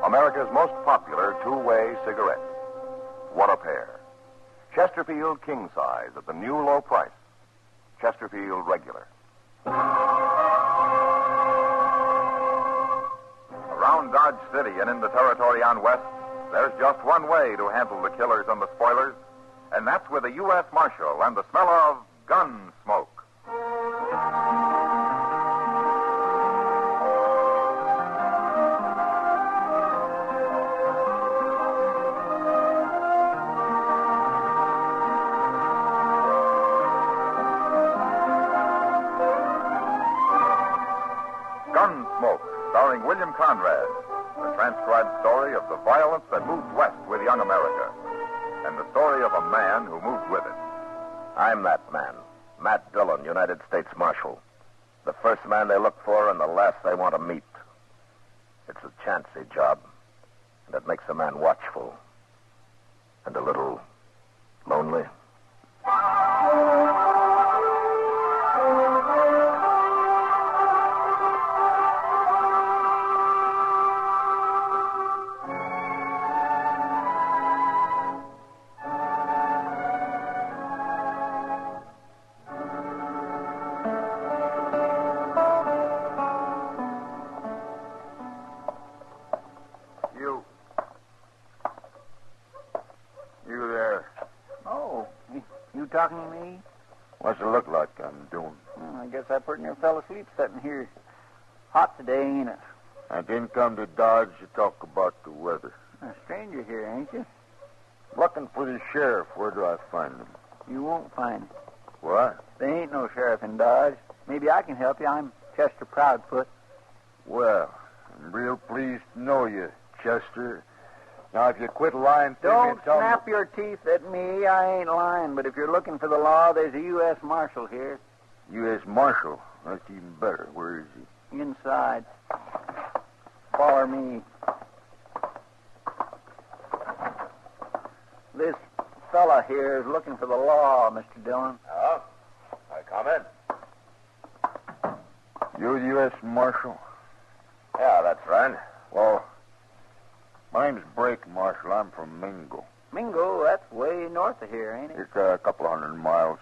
America's most popular two-way cigarette. What a pair. Chesterfield King Size at the new low price. Chesterfield Regular. Around Dodge City and in the territory on West, there's just one way to handle the killers and the spoilers, and that's with a U.S. Marshal and the smell of Gunsmoke. Gunsmoke, starring William Conrad, the transcribed story of the violence that moved west with young America, and the story of a man who moved with it. I'm that man, Matt Dillon, United States Marshal. The first man they look for and the last they want to meet. It's a chancy job, and it makes a man watchful and a little lonely. You there. Oh, you talking to me? What's it look like I'm doing? Well, I guess I put your fell asleep sitting here. Hot today, ain't it? I didn't come to Dodge to talk about the weather. A stranger here, ain't you? Looking for the sheriff. Where do I find him? You won't find him. What? There ain't no sheriff in Dodge. Maybe I can help you. I'm Chester Proudfoot. Well, I'm real pleased to know you, Chester. Now, if you quit lying to me Don't and tell snap me... your teeth at me. I ain't lying. But if you're looking for the law, there's a U.S. Marshal here. U.S. Marshal? That's even better. Where is he? Inside. Follow me. This fella here is looking for the law, Mr. Dillon. Oh, I come in. You the U.S. Marshal? Yeah, that's right. Well, my name's Brake, Marshal. I'm from Mingo. Mingo, that's way north of here, ain't it? It's a couple of 100 miles.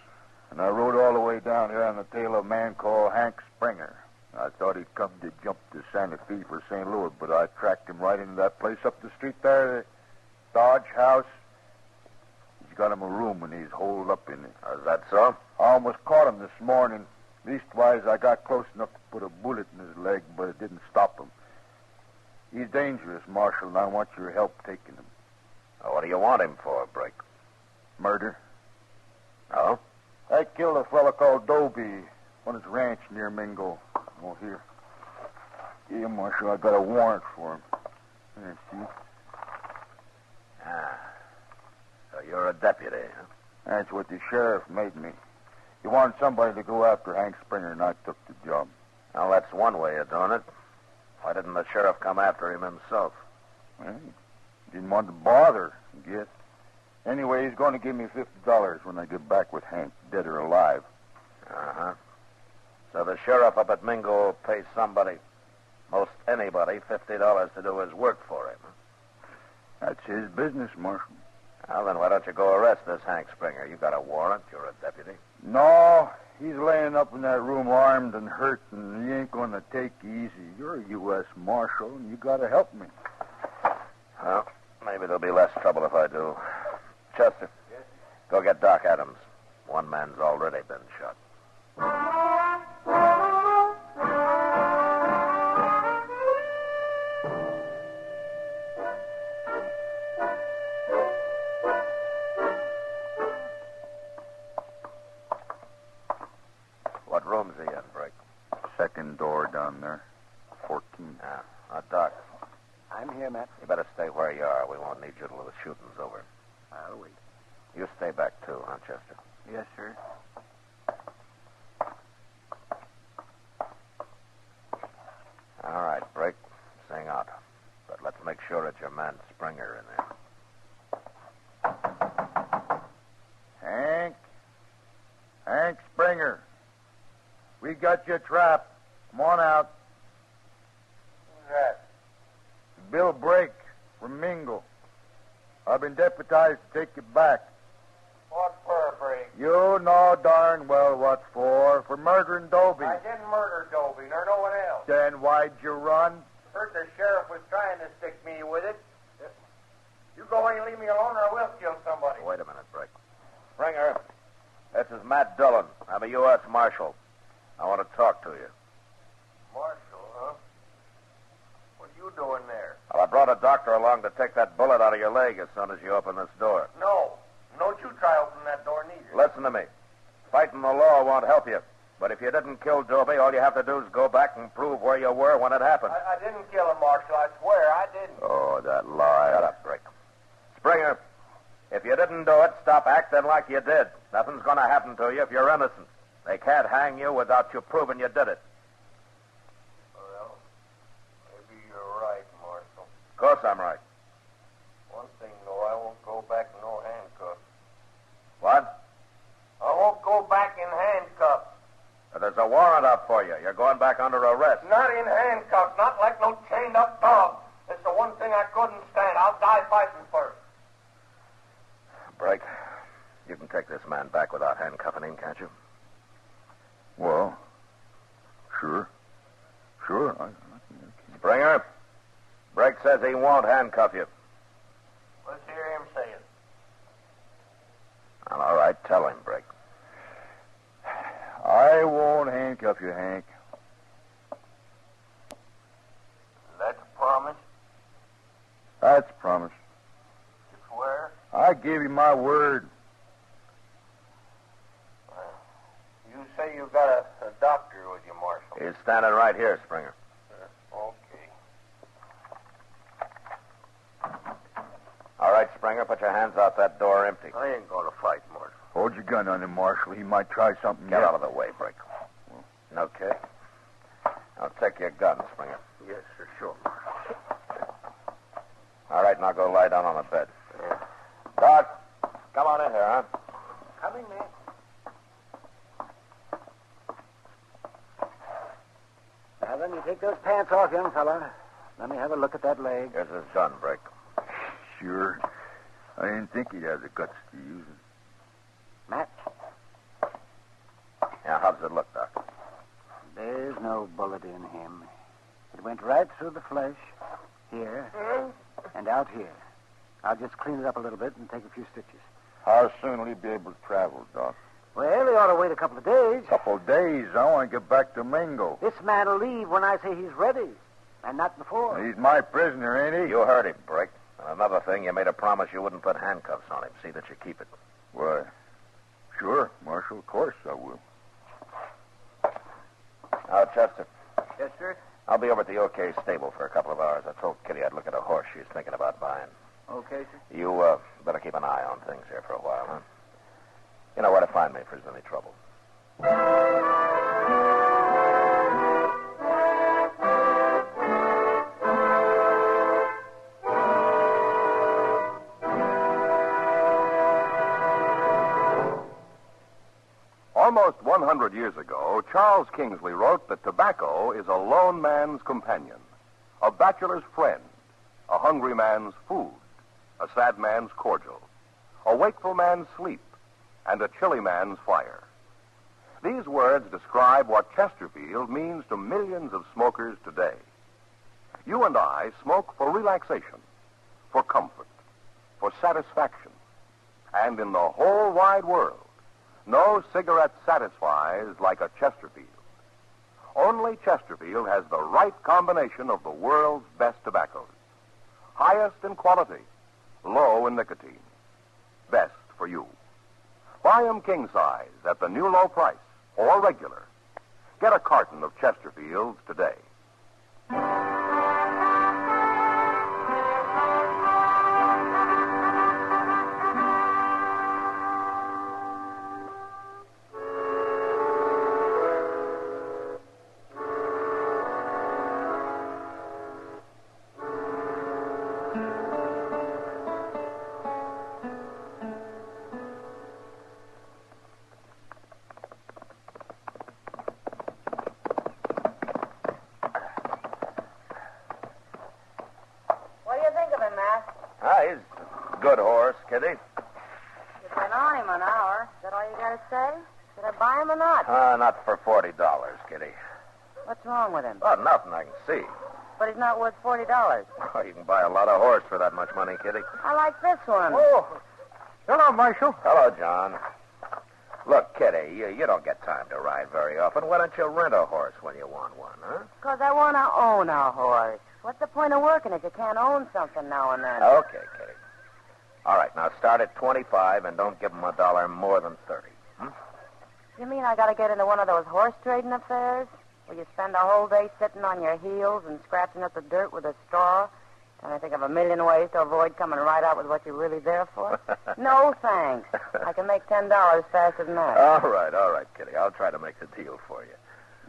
And I rode all the way down here on the tail of a man called Hank Springer. I thought he'd come to jump to Santa Fe for St. Louis, but I tracked him right into that place up the street there, the Dodge House. He's got him a room, and he's holed up in it. Is that so? I almost caught him this morning. Leastwise, I got close enough to put a bullet in his leg, but it didn't stop him. He's dangerous, Marshal, and I want your help taking him. What do you want him for, Brake? Murder. Oh? I killed a fellow called Dobie on his ranch near Mingo. Oh, here. Here, Marshal, I got a warrant for him. There, see? Ah. So you're a deputy, huh? That's what the sheriff made me. He wanted somebody to go after Hank Springer, and I took the job. Well, that's one way of doing it. Why didn't the sheriff come after him himself? Well, he didn't want to bother, I guess. Anyway, he's going to give me $50 when I get back with Hank, dead or alive. Uh-huh. So the sheriff up at Mingo pays somebody, most anybody, $50 to do his work for him. That's his business, Marshal. Well, then why don't you go arrest this Hank Springer? You got a warrant. You're a deputy. No, he's laying up in that room armed and hurt, and he ain't going to take easy. You're a U.S. Marshal, and you got to help me. Well, maybe there'll be less trouble if I do. Chester, yes? Go get Doc Adams. One man's already been shot. What room's he in, Brake? Second door down there. 14. Doc, I'm here, Matt. you better stay where you are. We won't need you till the shooting's over. I'll wait. You stay back, too, huh, Chester? Yes, sir. All right, Brake. Sing out. But let's make sure it's your man Springer in there. Hank? Hank Springer. We got you trapped. Come on out. Who's that? Bill Brake. been deputized to take you back. What for, Briggs? You know darn well what for. For murdering Dobie. I didn't murder Dobie, nor no one else. Then why'd you run? Heard the sheriff was trying to stick me with it. You go in and leave me alone, or I will kill somebody. Wait a minute, Brick. Springer, this is Matt Dillon. I'm a U.S. Marshal. I want to talk to you. Marshal, huh? What are you doing there? Well, I brought a doctor along to take that bullet out of your leg as soon as you open this door. No. Don't you try opening that door neither. Listen to me. Fighting the law won't help you. But if you didn't kill Dobie, all you have to do is go back and prove where you were when it happened. I didn't kill him, Marshal. I swear I didn't. Oh, that lie. Shut up, Brick. Springer, if you didn't do it, stop acting like you did. Nothing's going to happen to you if you're innocent. They can't hang you without you proving you did it. Well, maybe you're right, Marshal. Of course I'm right. One thing, though, I won't go back in no handcuffs. What? I won't go back in handcuffs. There's a warrant out for you. You're going back under arrest. Not in handcuffs, not like no chained-up dog. It's the one thing I couldn't stand. I'll die fighting first. Brick, you can take this man back without handcuffing him, can't you? Well, sure. Sure. Springer, Brick says he won't handcuff you. Let's hear him say it. Well, all right, tell him, Brick. I won't handcuff you, Hank. That's a promise. That's a promise. You swear? I gave you my word. You say you got a doctor with you, Marshal. He's standing right here, Springer. Okay. All right, Springer, put your hands out that door empty. I ain't going to fight, Marshal. Hold your gun on him, Marshal. He might try something Get yet. out of the way, Brick. Okay. Now take your gun, Springer. Yes, sir, sure, Marshal. All right, now go lie down on the bed. Yeah. Doc, come on in here, huh? Coming, man. Now, then you take those pants off, young fella. Let me have a look at that leg. Here's his gun, Brick. Sure. I didn't think he'd have the guts to use it. Matt, Yeah, how does it look, Doc? there's no bullet in him. It went right through the flesh, here, and out here. I'll just clean it up a little bit and take a few stitches. How soon will he be able to travel, Doc? Well, he ought to wait a couple of days. Couple of days. I want to get back to Mingo. This man will leave when I say he's ready, and not before. He's my prisoner, ain't he? You heard him, Brick. And another thing, you made a promise you wouldn't put handcuffs on him. See that you keep it. Why, sure, Marshal. Of course I will. Now, Chester, Yes, sir. I'll be over at the OK stable for a couple of hours. I told Kitty I'd look at a horse she's thinking about buying. Okay, sir. You better keep an eye on things here for a while, huh? You know where to find me if there's any trouble. Almost 100 years ago, Charles Kingsley wrote that tobacco is a lone man's companion, a bachelor's friend, a hungry man's food, a sad man's cordial, a wakeful man's sleep, and a chilly man's fire. These words describe what Chesterfield means to millions of smokers today. You and I smoke for relaxation, for comfort, for satisfaction, and in the whole wide world, no cigarette satisfies like a Chesterfield. Only Chesterfield has the right combination of the world's best tobaccos. Highest in quality, low in nicotine. Best for you. Buy 'em king size at the new low price, or regular. Get a carton of Chesterfields today. good horse, Kitty. You've been on him an hour. Is that all you got to say? Should I buy him or not? Not for $40, Kitty. What's wrong with him? Well, nothing I can see. But he's not worth $40. Oh, you can buy a lot of horse for that much money, Kitty. I like this one. Oh, hello, Marshal. Hello, John. Look, Kitty, you don't get time to ride very often. Why don't you rent a horse when you want one, huh? Because I want to own a horse. What's the point of working if you can't own something now and then? Okay, Kitty. All right, now start at 25 and don't give them $1 more than 30. You mean I got to get into one of those horse trading affairs? Where you spend the whole day sitting on your heels and scratching up the dirt with a straw? Trying to think of a million ways to avoid coming right out with what you're really there for? No, thanks. I can make $10 faster than that. All right, Kitty. I'll try to make the deal for you.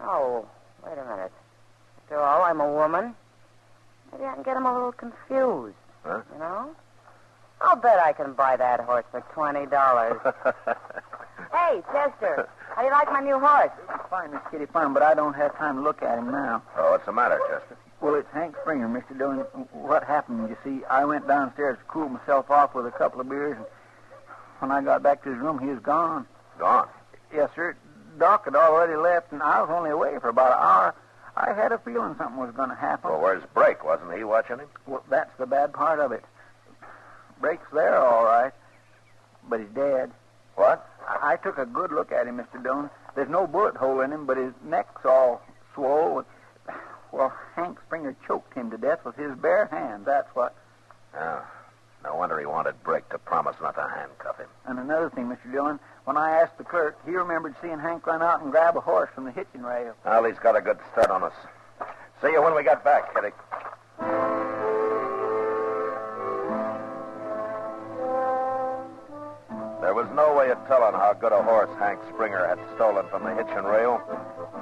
Oh, wait a minute. After all, I'm a woman. Maybe I can get him a little confused. Huh? You know? I'll bet I can buy that horse for $20. Hey, Chester, how do you like my new horse? Fine, Miss Kitty, fine, but I don't have time to look at him now. Oh, what's the matter, Chester? Well, it's Hank Springer, Mr. Dillon. What happened, you see, I went downstairs to cool myself off with a couple of beers, and when I got back to his room, he was gone. Gone? Yes, sir. Doc had already left, and I was only away for about an hour. I had a feeling something was going to happen. Well, where's Brake? Wasn't he watching him? Well, that's the bad part of it. Brake's there, all right, but he's dead. What? I took a good look at him, Mr. Dillon. There's no bullet hole in him, but his neck's all swole. Well, Hank Springer choked him to death with his bare hand, that's what. Oh, no wonder he wanted Brake to promise not to handcuff him. And another thing, Mr. Dillon, when I asked the clerk, he remembered seeing Hank run out and grab a horse from the hitching rail. Well, he's got a good start on us. See you when we get back, Kitty. There was no way of telling how good a horse Hank Springer had stolen from the hitching rail,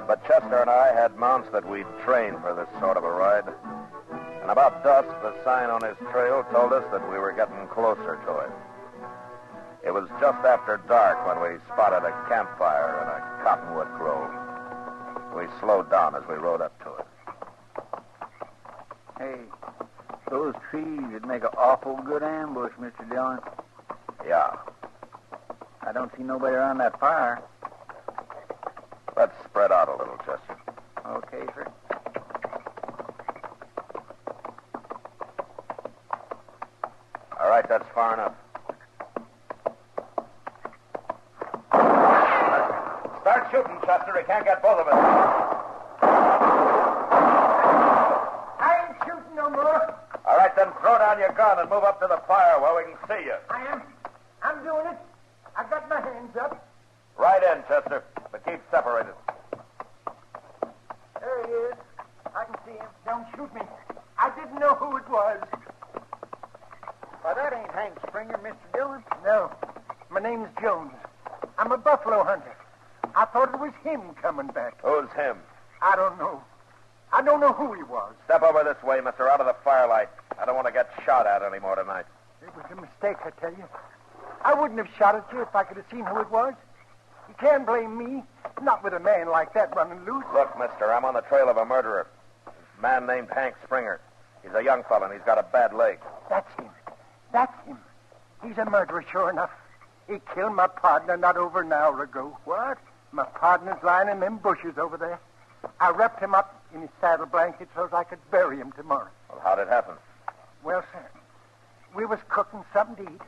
but Chester and I had mounts that we'd trained for this sort of a ride. And about dusk, the sign on his trail told us that we were getting closer to it. It was just after dark when we spotted a campfire in a cottonwood grove. We slowed down as we rode up to it. Hey, those trees would make an awful good ambush, Mr. Dillon. Yeah. I don't see nobody around that fire. Let's spread out a little, Chester. Okay, sir. All right, that's far enough. Start shooting, Chester. He can't get both of us. I ain't shooting no more. All right, then throw down your gun and move up to the fire where we can see you. I am. I'm doing it. I got my hands up. Right in, Chester, but keep separated. There he is. I can see him. Don't shoot me. I didn't know who it was. Why, that ain't Hank Springer, Mr. Dillon. No. My name's Jones. I'm a buffalo hunter. I thought it was him coming back. Who's him? I don't know. I don't know who he was. Step over this way, mister, out of the firelight. I don't want to get shot at anymore tonight. It was a mistake, I tell you. I wouldn't have shot at you if I could have seen who it was. You can't blame me. Not with a man like that running loose. Look, mister, I'm on the trail of a murderer. A man named Hank Springer. He's a young fellow, and he's got a bad leg. That's him. That's him. He's a murderer, sure enough. He killed my partner not over an hour ago. What? My partner's lying in them bushes over there. I wrapped him up in his saddle blanket so as I could bury him tomorrow. Well, how'd it happen? Well, sir, we was cooking something to eat,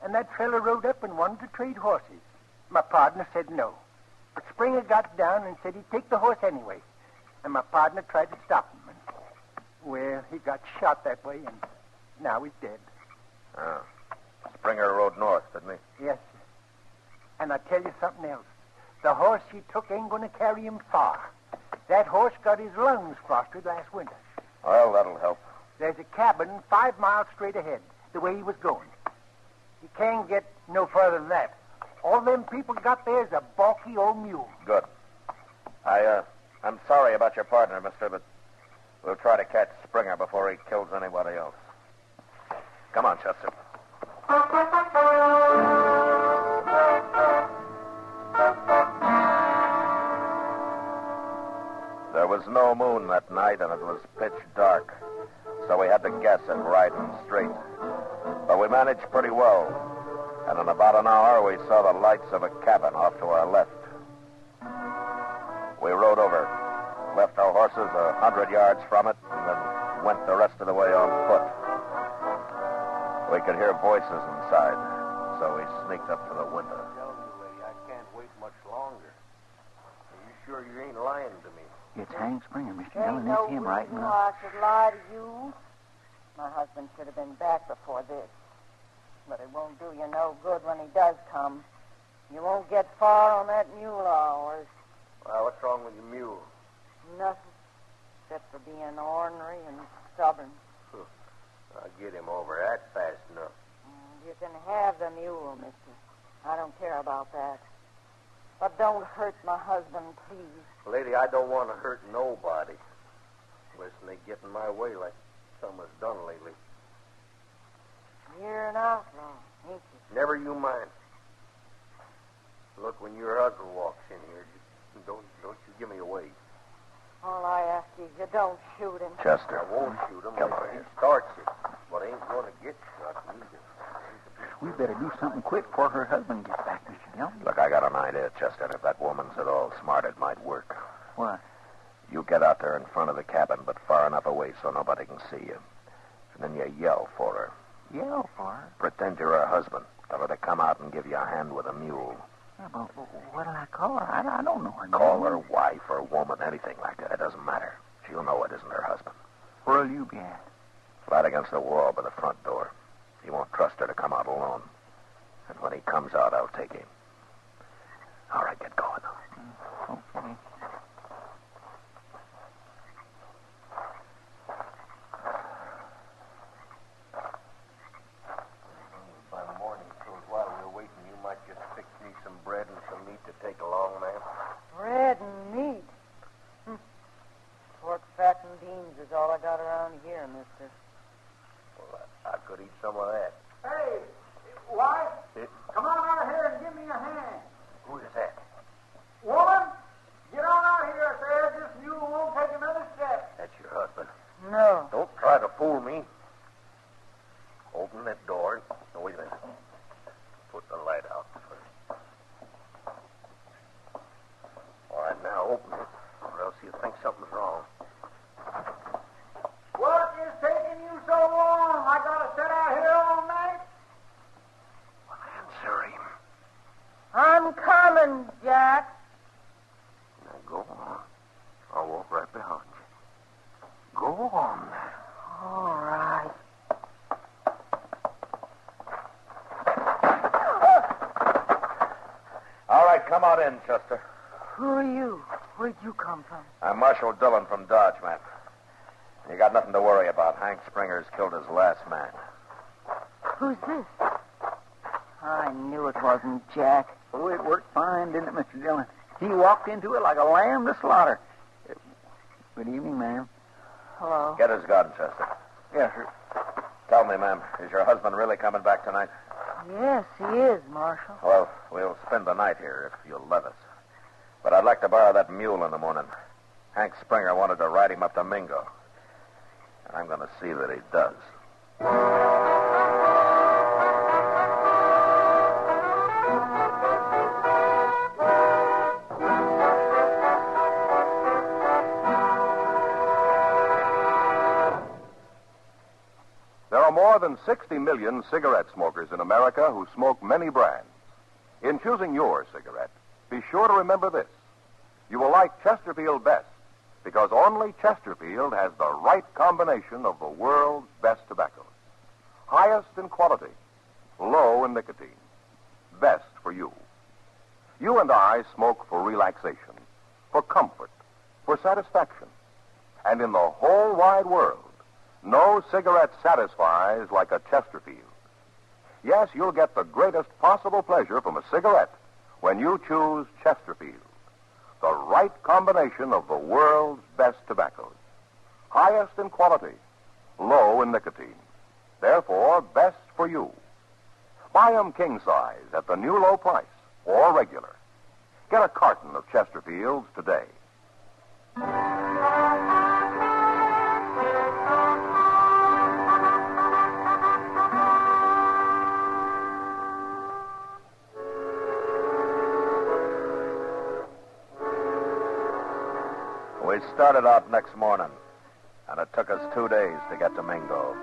and that fella rode up and wanted to trade horses. My partner said no. But Springer got down and said he'd take the horse anyway. And my partner tried to stop him. And, well, he got shot that way, and now he's dead. Oh. Springer rode north, didn't he? Yes, sir. And I tell you something else. The horse he took ain't going to carry him far. That horse got his lungs frosted last winter. Well, that'll help. There's a cabin 5 miles straight ahead, the way he was going. He can't get no further than that. All them people got there is a balky old mule. Good. I'm sorry about your partner, mister, but we'll try to catch Springer before he kills anybody else. Come on, Chester. There was no moon that night, and it was pitch dark, so we had to guess at riding straight. But Well, we managed pretty well. And in about an hour, we saw the lights of a cabin off to our left. We rode over, left our horses 100 yards from it, and then went the rest of the way on foot. We could hear voices inside, so we sneaked up to the window. I'm telling you, lady, I can't wait much longer. Are you sure you ain't lying to me? It's Hank Springer, Mr. There Dillon. ain't no It's him reason right now. why I should lie to you. My husband should have been back before this. But it won't do you no good when he does come. You won't get far on that mule of ours. Well, what's wrong with your mule? Nothing, except for being ornery and stubborn. I'll get him over that fast enough. You can have the mule, mister. I don't care about that. But don't hurt my husband, please. Lady, I don't want to hurt nobody. Listen, they get in my way like some has done lately. You're an outlaw, ain't you? Never you mind. Look, when your husband walks in here, just don't you give me away. All I ask is you don't shoot him. Chester. I won't shoot him Come if on he here. starts it. But ain't going to get shot either. We better do something quick before her husband gets back, Mr. Dillon. Look, I got an idea, Chester. If that woman's at all smart, it might work. What? You get out there in front of the cabin, but far enough away so nobody can see you. And then you yell for her. Yell for her? Pretend you're her husband. Tell her to come out and give you a hand with a mule. Yeah, but what'll I call her? I don't know her name. Call her wife or woman, anything like that. It doesn't matter. She'll know it isn't her husband. Where'll you be at? Flat against the wall by the front door. He won't trust her to come out alone. And when he comes out, I'll take him. All right, get going. Okay. By morning, so while we're waiting, you might just fix me some bread and some meat to take along, ma'am. Bread and meat. Pork, fat, and beans is all I got around here, mister. Well, I could eat some of that. Hey, wife, come on out here and give me a hand. Who is that? Woman, get on out here. I said this mule won't take another step. That's your husband. No. Don't try to fool me. Open that door. No, wait a minute. Put the light out first. All right, now open it, or else you'll think something's wrong. What is taking you so long? I gotta sit out here all night. Answer him. I'm coming, Jack. Now go on. I'll walk right behind you. Go on. All right. All right, come on in, Chester. Who are you? Where'd you come from? I'm Marshal Dillon from Dodge, man. You got nothing to worry about. Hank Springer's killed his last man. Who's this? I knew it wasn't Jack. Oh, it worked fine, didn't it, Mr. Dillon? He walked into it like a lamb to slaughter. Good evening, ma'am. Hello. Get his gun, Chester. Yes, sir. Tell me, ma'am, is your husband really coming back tonight? Yes, he is, Marshal. Well, we'll spend the night here if you'll let us. But I'd like to borrow that mule in the morning. Hank Springer wanted to ride him up to Mingo. And I'm going to see that he does. There are more than 60 million cigarette smokers in America who smoke many brands. In choosing your cigarette, be sure to remember this. You will like Chesterfield best because only Chesterfield has the right combination of the world's best tobaccos. Highest in quality, low in nicotine. Best for you. You and I smoke for relaxation, for comfort, for satisfaction. And in the whole wide world, no cigarette satisfies like a Chesterfield. Yes, you'll get the greatest possible pleasure from a cigarette when you choose Chesterfield. The right combination of the world's best tobaccos. Highest in quality, low in nicotine. Therefore, best for you. Buy 'em king size at the new low price or regular. Get a carton of Chesterfields today. started out next morning, and it took us 2 days to get to Mingo.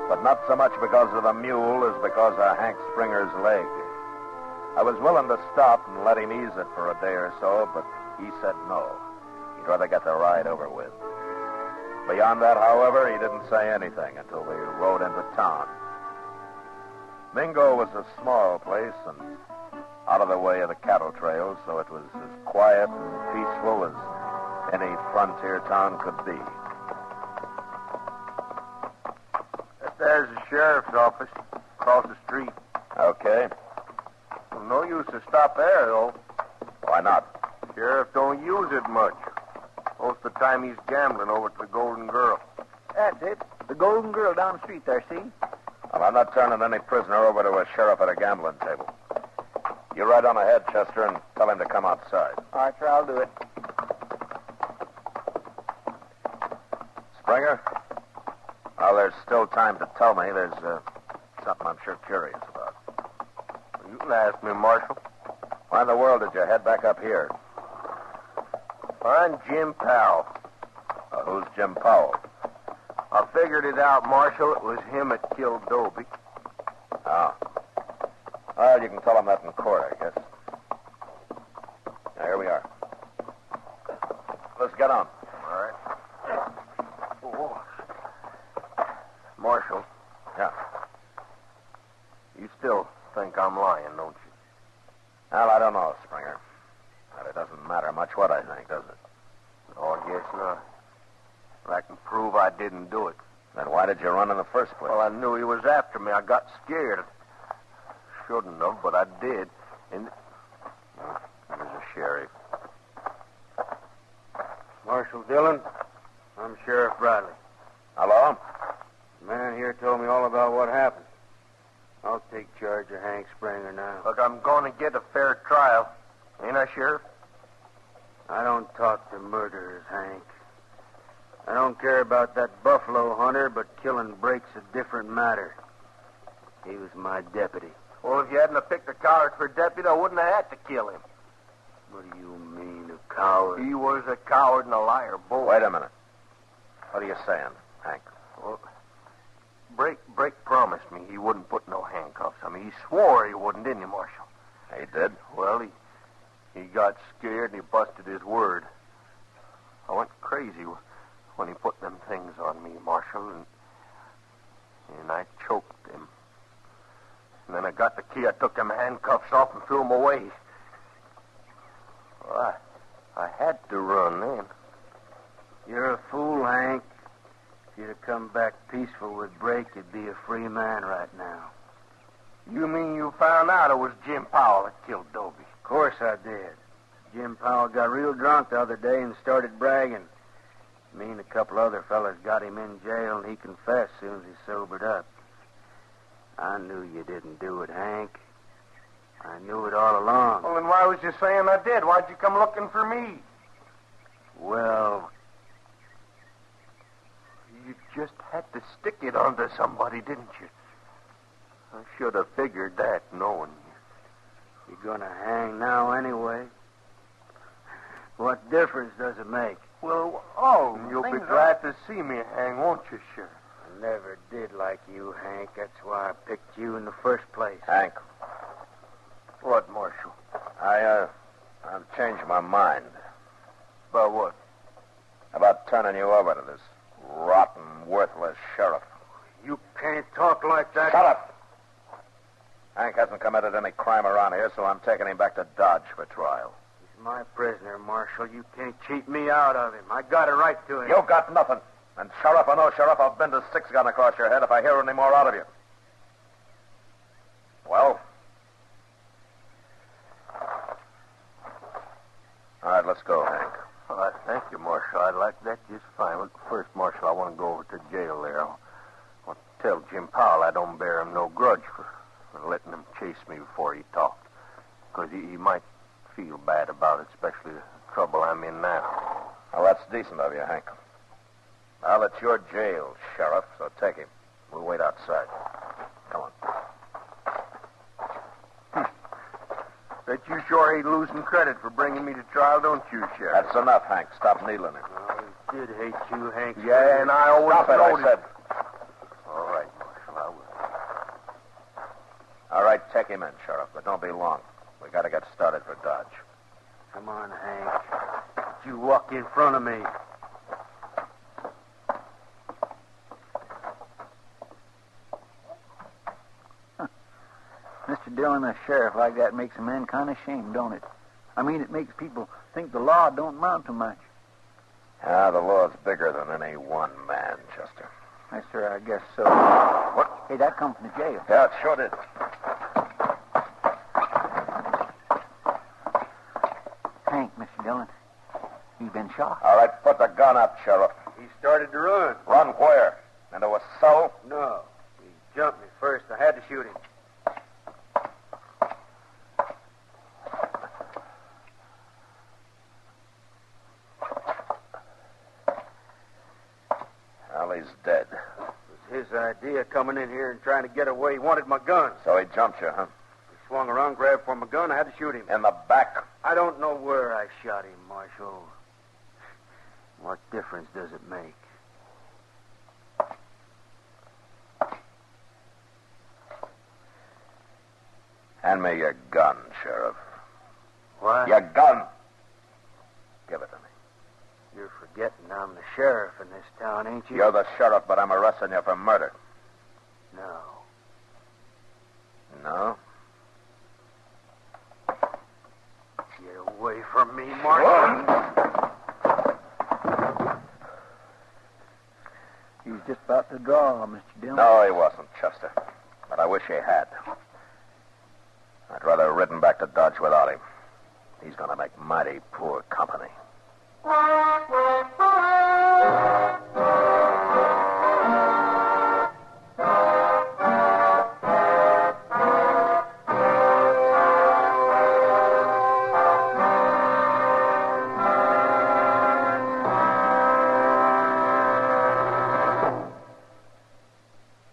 But not so much because of the mule as because of Hank Springer's leg. I was willing to stop and let him ease it for a day or so, but he said no. He'd rather get the ride over with. Beyond that, however, he didn't say anything until we rode into town. Mingo was a small place and out of the way of the cattle trails, so it was as quiet and peaceful as any frontier town could be. There's the sheriff's office across the street. Okay. Well, no use to stop there, though. Why not? Sheriff don't use it much. Most of the time he's gambling over to the Golden Girl. That's it. The Golden Girl down the street there, see? Well, I'm not turning any prisoner over to a sheriff at a gambling table. You ride on ahead, Chester, and tell him to come outside. All right, sir, I'll do it. Springer? Well, there's still time to tell me. There's something I'm sure curious about. You can ask me, Marshal. Why in the world did you head back up here? I'm Jim Powell. Who's Jim Powell? I figured it out, Marshal. It was him that killed Dobie. Oh. Well, you can tell him that in court, I guess. Now, here we are. Let's get on. All right. Oh. Marshal. Yeah. You still think I'm lying, don't you? Well, I don't know, Springer. But it doesn't matter much what I think, does it? Oh, I guess not. But I can prove I didn't do it. Then why did you run in the first place? Well, I knew he was after me. I got scared. Shouldn't have, but I did. And there's a sheriff. Marshal Dillon, I'm Sheriff Bradley. Hello? The man here told me all about what happened. I'll take charge of Hank Springer now. Look, I'm going to get a fair trial. Ain't I, Sheriff? I don't talk to murderers, Hank. I don't care about that buffalo hunter, but killing Brake's a different matter. He was my deputy. Well, if you hadn't have picked a coward for deputy, I wouldn't have had to kill him. What do you mean, a coward? He was a coward and a liar, both. Wait a minute. What are you saying, Hank? Well, Brake promised me he wouldn't put no handcuffs on me. He swore he wouldn't, didn't he, Marshal? He did? Well, he got scared and he busted his word. I went crazy when he put them things on me, Marshal, and I choked him. And then I got the key. I took them handcuffs off and threw them away. Well, I had to run then. You're a fool, Hank. If you'd have come back peaceful with Brake, you'd be a free man right now. You mean you found out it was Jim Powell that killed Dobie? Of course I did. Jim Powell got real drunk the other day and started bragging. Me and a couple other fellas got him in jail, and he confessed as soon as he sobered up. I knew you didn't do it, Hank. I knew it all along. Well, then why was you saying I did? Why'd you come looking for me? Well, you just had to stick it onto somebody, didn't you? I should have figured that, knowing you. You're gonna hang now anyway. What difference does it make? Well, you'll be glad to see me hang, won't you, Sheriff? I never did like you, Hank. That's why I picked you in the first place. Hank. What, Marshal? I've changed my mind. About what? About turning you over to this rotten, worthless sheriff. You can't talk like that. Shut up! Hank hasn't committed any crime around here, so I'm taking him back to Dodge for trial. He's my prisoner, Marshal. You can't cheat me out of him. I got a right to him. You got nothing. And sheriff or no sheriff, I'll bend a six-gun across your head if I hear any more out of you. Well? All right, let's go, Hank. All right, thank you, Marshal. I'd like that just fine. But first, Marshal, I want to go over to jail there. I want to tell Jim Powell I don't bear him no grudge for letting him chase me before he talked. Because he might feel bad about it, especially the trouble I'm in now. Well, that's decent of you, Hank. Well, it's your jail, Sheriff, so take him. We'll wait outside. Come on. Bet you sure ain't losing credit for bringing me to trial, don't you, Sheriff? That's enough, Hank. Stop needling him. Oh, did hate you, Hank. Yeah, and I always Stop it, I noticed. said. All right, Marshal, I will. All right, take him in, Sheriff, but don't be long. We got to get started for Dodge. Come on, Hank. You walk in front of me. Mr. Dillon, a sheriff like that makes a man kind of ashamed, don't it? I mean, it makes people think the law don't amount to much. Ah, the law's bigger than any one man, Chester. Yes, sir, I guess so. What? Hey, that comes from the jail. Yeah, it sure did. Hank, Mr. Dillon, he's been shot. All right, put the gun up, Sheriff. He started to run. Run where? Into a cell? No. He jumped me first. I had to shoot him. Well, he's dead. It was his idea coming in here and trying to get away. He wanted my gun. So he jumped you, huh? He swung around, grabbed for my gun. I had to shoot him. In the back? I don't know where I shot him, Marshal. What difference does it make? Hand me your gun, Sheriff. What? Your gun. Give it to me. You're forgetting I'm the sheriff in this town, ain't you? You're the sheriff, but I'm arresting you for murder. No. No? Get away from me, Marshal. He was just about to draw, Mr. Dillon. No, he wasn't, Chester. But I wish he had. I'd rather have ridden back to Dodge without him. He's going to make mighty poor company.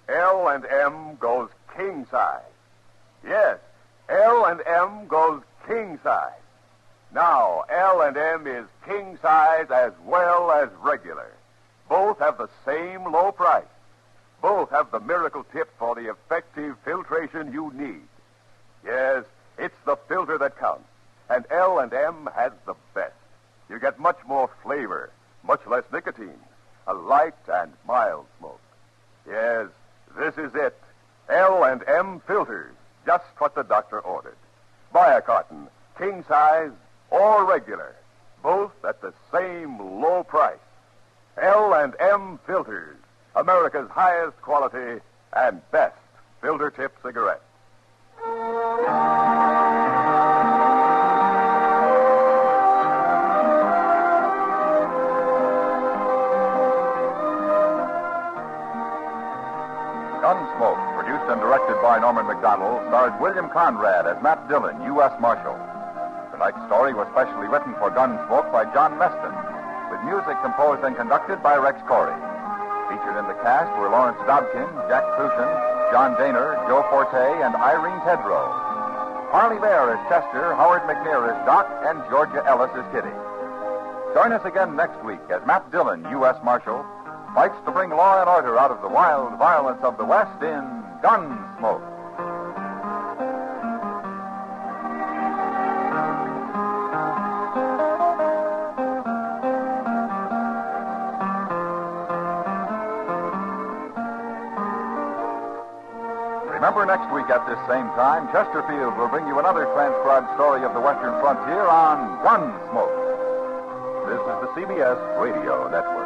L&M goes king size. Yes, L&M goes king size. Now, L&M is king size as well as regular. Both have the same low price. Both have the miracle tip for the effective filtration you need. Yes, it's the filter that counts. And L&M has the best. You get much more flavor, much less nicotine, a light and mild smoke. Yes, this is it. L&M filters, just what the doctor ordered. Buy a carton, king size or regular, both at the same low price. L&M filters, America's highest quality and best filter tip cigarette. Gunsmoke, produced and directed by Norman McDonald, stars William Conrad as Matt Dillon, U.S. Marshal. Tonight's story was specially written for Gunsmoke by John Meston, with music composed and conducted by Rex Corey. Featured in the cast were Lawrence Dobkin, Jack Crucian, John Daner, Joe Forte, and Irene Tedrow. Harley Bear as Chester, Howard McNear as Doc, and Georgia Ellis as Kitty. Join us again next week as Matt Dillon, U.S. Marshal, fights to bring law and order out of the wild violence of the West in Gunsmoke. Remember, next week at this same time, Chesterfield will bring you another transcribed story of the Western frontier on Gunsmoke. This is the CBS Radio Network.